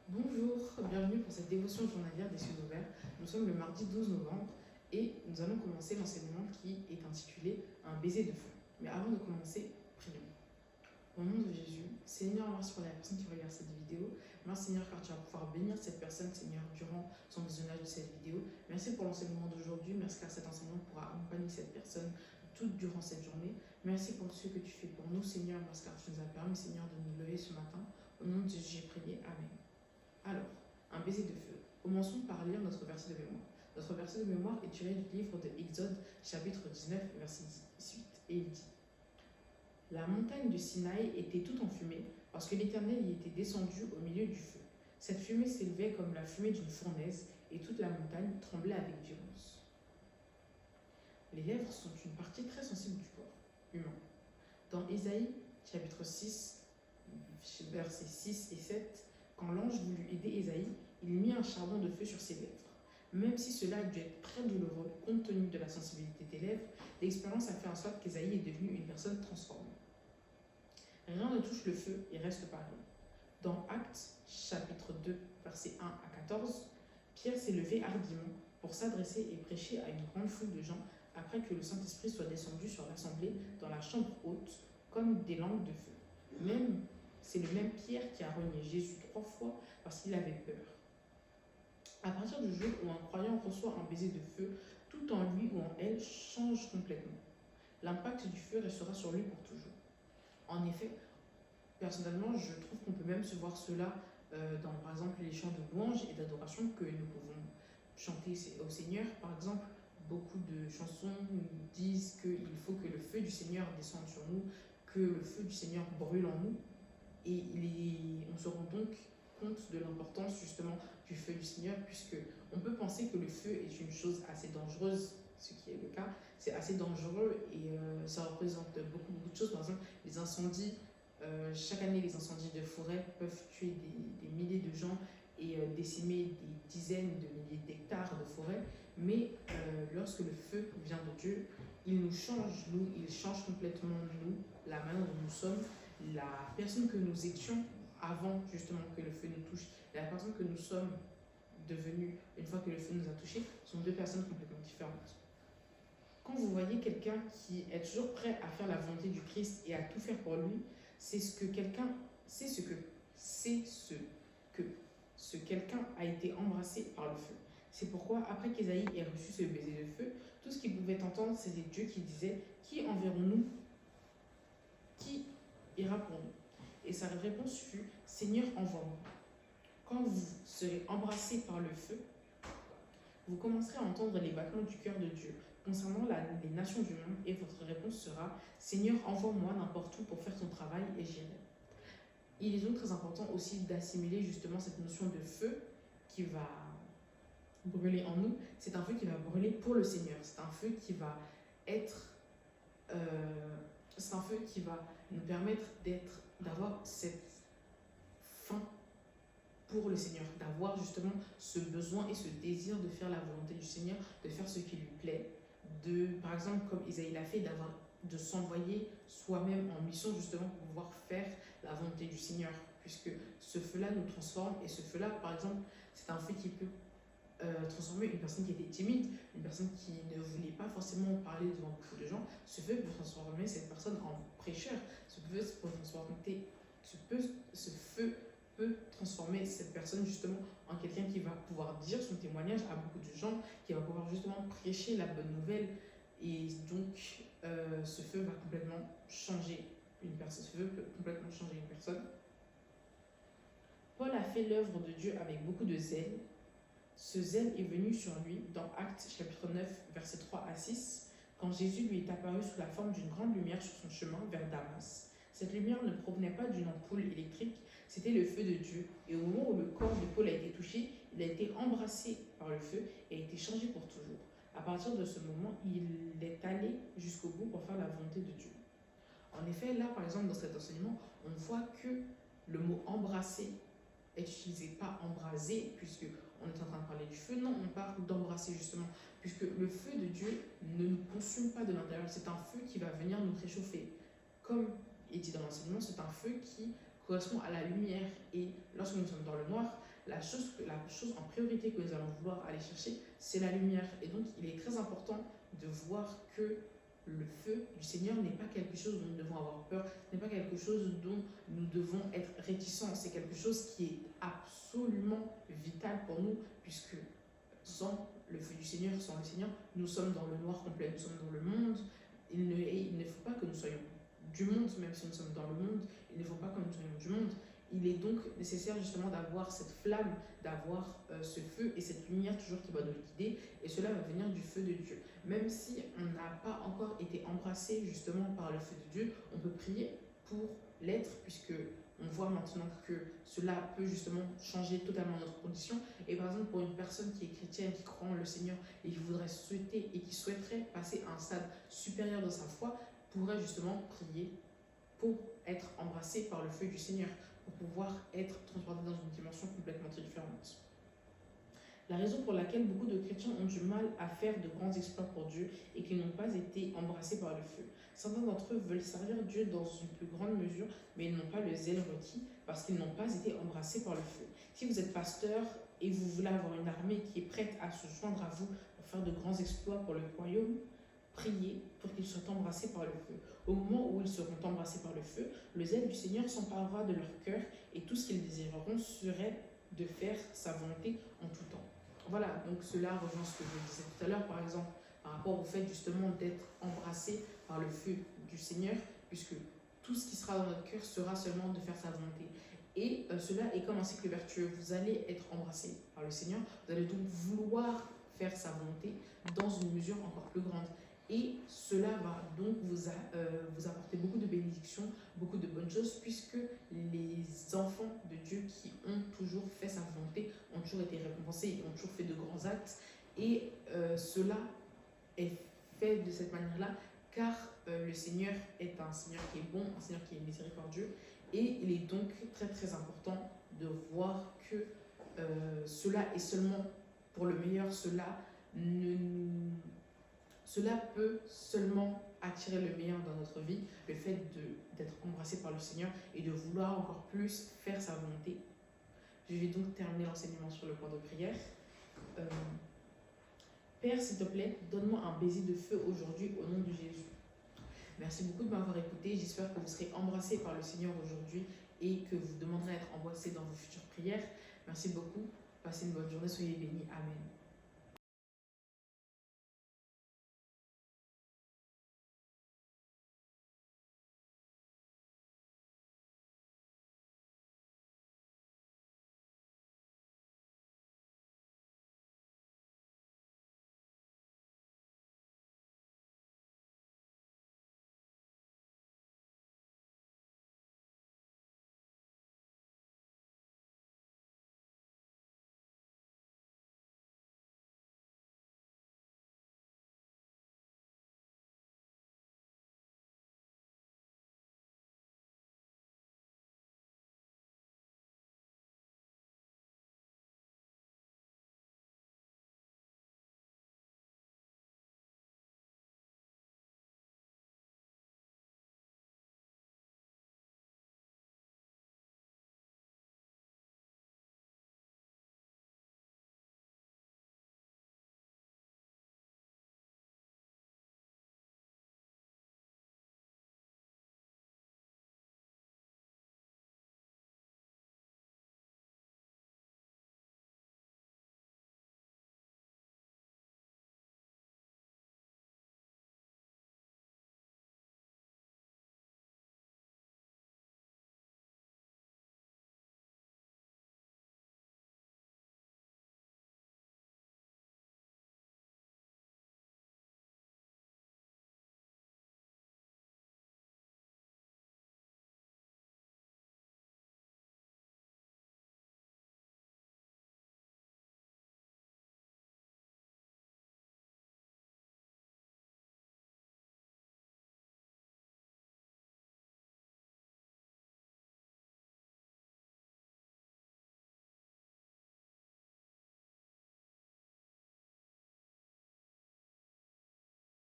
Bonjour, bienvenue pour cette dévotion journalière des cieux ouverts. Nous sommes le mardi 12 novembre et nous allons commencer l'enseignement qui est intitulé Un baiser de feu. Mais avant de commencer, prions. Au nom de Jésus, Seigneur, merci pour la personne qui regarde cette vidéo. Merci Seigneur car tu vas pouvoir bénir cette personne, Seigneur, durant son visionnage de cette vidéo. Merci pour l'enseignement d'aujourd'hui. Merci car cet enseignement pourra accompagner cette personne toute durant cette journée. Merci pour tout ce que tu fais pour nous, Seigneur. Merci car tu nous as permis, Seigneur, de nous lever ce matin. Au nom de Jésus, j'ai prié. Amen. Alors, un baiser de feu. Commençons par lire notre verset de mémoire. Notre verset de mémoire est tiré du livre de Exode, chapitre 19, verset 18, et il dit: La montagne de Sinaï était toute enfumée, parce que l'Éternel y était descendu au milieu du feu. Cette fumée s'élevait comme la fumée d'une fournaise, et toute la montagne tremblait avec violence. Les lèvres sont une partie très sensible du corps humain. Dans Ésaïe, chapitre 6, versets 6 et 7, quand l'ange voulut aider Ésaïe, il mit un charbon de feu sur ses lèvres. Même si cela a dû être très douloureux compte tenu de la sensibilité des lèvres, l'expérience a fait en sorte qu'Ésaïe est devenu une personne transformée. Rien ne touche le feu et reste pareil. Dans Actes, chapitre 2, versets 1 à 14, Pierre s'est levé hardiment pour s'adresser et prêcher à une grande foule de gens après que le Saint-Esprit soit descendu sur l'assemblée dans la chambre haute comme des langues de feu. C'est le même Pierre qui a renié Jésus 3 fois parce qu'il avait peur. À partir du jour où un croyant reçoit un baiser de feu, tout en lui ou en elle change complètement. L'impact du feu restera sur lui pour toujours. En effet, personnellement, je trouve qu'on peut même se voir cela dans, par exemple, les chants de louange et d'adoration que nous pouvons chanter au Seigneur. Par exemple, beaucoup de chansons disent qu'il faut que le feu du Seigneur descende sur nous, que le feu du Seigneur brûle en nous. Et on se rend donc compte de l'importance justement du feu du Seigneur, puisque on peut penser que le feu est une chose assez dangereuse, ce qui est le cas. C'est assez dangereux et ça représente beaucoup de choses. Par exemple, les incendies, chaque année, les incendies de forêt peuvent tuer des milliers de gens et décimer des dizaines de milliers d'hectares de forêt. Mais lorsque le feu vient de Dieu, il nous change, il change complètement nous, la manière dont nous sommes, la personne que nous étions avant justement que le feu nous touche et la personne que nous sommes devenus une fois que le feu nous a touchés sont deux personnes complètement différentes. Quand vous voyez quelqu'un qui est toujours prêt à faire la volonté du Christ et à tout faire pour lui, c'est ce que quelqu'un a été embrassé par le feu. C'est pourquoi, après qu'Ésaïe ait reçu ce baiser de feu, tout ce qu'il pouvait entendre, c'était Dieu qui disait: Qui enverrons-nous? Qui ira pour nous? Et sa réponse fut: Seigneur, envoie-moi. Quand vous serez embrassé par le feu, vous commencerez à entendre les battements du cœur de Dieu concernant les nations du monde, et votre réponse sera: Seigneur, envoie-moi n'importe où pour faire ton travail, et j'irai. Il est donc très important aussi d'assimiler justement cette notion de feu qui va brûler en nous. C'est un feu qui va brûler pour le Seigneur. C'est un feu qui va c'est un feu qui va nous permettre d'avoir cette faim pour le Seigneur, d'avoir justement ce besoin et ce désir de faire la volonté du Seigneur, de faire ce qui lui plaît, par exemple, comme Isaïe l'a fait, de s'envoyer soi-même en mission justement pour pouvoir faire la volonté du Seigneur, puisque ce feu-là nous transforme. Et ce feu-là, par exemple, c'est un feu qui peut transformer une personne qui était timide, une personne qui ne voulait pas forcément parler devant beaucoup de gens. Ce feu peut transformer cette personne en prêcheur. Ce feu peut transformer cette personne justement en quelqu'un qui va pouvoir dire son témoignage à beaucoup de gens, qui va pouvoir justement prêcher la bonne nouvelle. Et donc, ce feu va complètement changer une personne. Ce feu peut complètement changer une personne. Paul a fait l'œuvre de Dieu avec beaucoup de zèle. Ce zèle est venu sur lui dans Actes chapitre 9, versets 3 à 6, quand Jésus lui est apparu sous la forme d'une grande lumière sur son chemin vers Damas. Cette lumière ne provenait pas d'une ampoule électrique, c'était le feu de Dieu. Et au moment où le corps de Paul a été touché, il a été embrassé par le feu et a été changé pour toujours. À partir de ce moment, il est allé jusqu'au bout pour faire la volonté de Dieu. En effet, là, par exemple, dans cet enseignement, on voit que le mot embrasser est utilisé, pas embraser, puisque on est en train de parler du feu. Non, on parle d'embrasser justement, puisque le feu de Dieu ne nous consume pas de l'intérieur. C'est un feu qui va venir nous réchauffer. Comme est dit dans l'enseignement, c'est un feu qui correspond à la lumière. Et lorsque nous sommes dans le noir, la chose en priorité que nous allons vouloir aller chercher, c'est la lumière. Et donc, il est très important de voir que le feu du Seigneur n'est pas quelque chose dont nous devons avoir peur, n'est pas quelque chose dont nous devons être réticents. C'est quelque chose qui est absolument vital pour nous, puisque sans le feu du Seigneur, sans le Seigneur, nous sommes dans le noir complet, nous sommes dans le monde. Il ne faut pas que nous soyons du monde, même si nous sommes dans le monde, il ne faut pas que nous soyons du monde. Il est donc nécessaire justement d'avoir cette flamme, d'avoir ce feu et cette lumière toujours qui va nous guider, et cela va venir du feu de Dieu. Même si on n'a pas encore été embrassé justement par le feu de Dieu, on peut prier pour l'être, puisque on voit maintenant que cela peut justement changer totalement notre condition. Et par exemple, pour une personne qui est chrétienne, qui croit en le Seigneur et qui voudrait souhaiter et qui souhaiterait passer à un stade supérieur dans sa foi, pourrait justement prier pour être embrassé par le feu du Seigneur, pour pouvoir être transporté dans une dimension complètement différente. La raison pour laquelle beaucoup de chrétiens ont du mal à faire de grands exploits pour Dieu et qu'ils n'ont pas été embrassés par le feu. Certains d'entre eux veulent servir Dieu dans une plus grande mesure, mais ils n'ont pas le zèle requis parce qu'ils n'ont pas été embrassés par le feu. Si vous êtes pasteur et vous voulez avoir une armée qui est prête à se joindre à vous pour faire de grands exploits pour le royaume, priez pour qu'ils soient embrassés par le feu. Au moment où ils seront embrassés par le feu, le zèle du Seigneur s'emparera de leur cœur et tout ce qu'ils désireront serait de faire sa volonté en tout temps. Voilà, donc cela rejoint ce que je disais tout à l'heure, par exemple, par rapport au fait justement d'être embrassé par le feu du Seigneur, puisque tout ce qui sera dans notre cœur sera seulement de faire sa volonté. Et cela est comme un cycle vertueux. Vous allez être embrassé par le Seigneur, vous allez donc vouloir faire sa volonté dans une mesure encore plus grande. Et cela va donc vous apporter beaucoup de bénédictions, beaucoup de bonnes choses, puisque les enfants de Dieu qui ont toujours fait sa volonté ont toujours été récompensés, ont toujours fait de grands actes. Et cela est fait de cette manière-là, car le Seigneur est un Seigneur qui est bon, un Seigneur qui est miséricordieux. Et il est donc très très important de voir que cela est seulement pour le meilleur, cela peut seulement attirer le meilleur dans notre vie, le fait d'être embrassé par le Seigneur et de vouloir encore plus faire sa volonté. Je vais donc terminer l'enseignement sur le point de prière. Père, s'il te plaît, donne-moi un baiser de feu aujourd'hui au nom de Jésus. Merci beaucoup de m'avoir écouté. J'espère que vous serez embrassés par le Seigneur aujourd'hui et que vous demanderez à être embrassés dans vos futures prières. Merci beaucoup. Passez une bonne journée. Soyez bénis. Amen.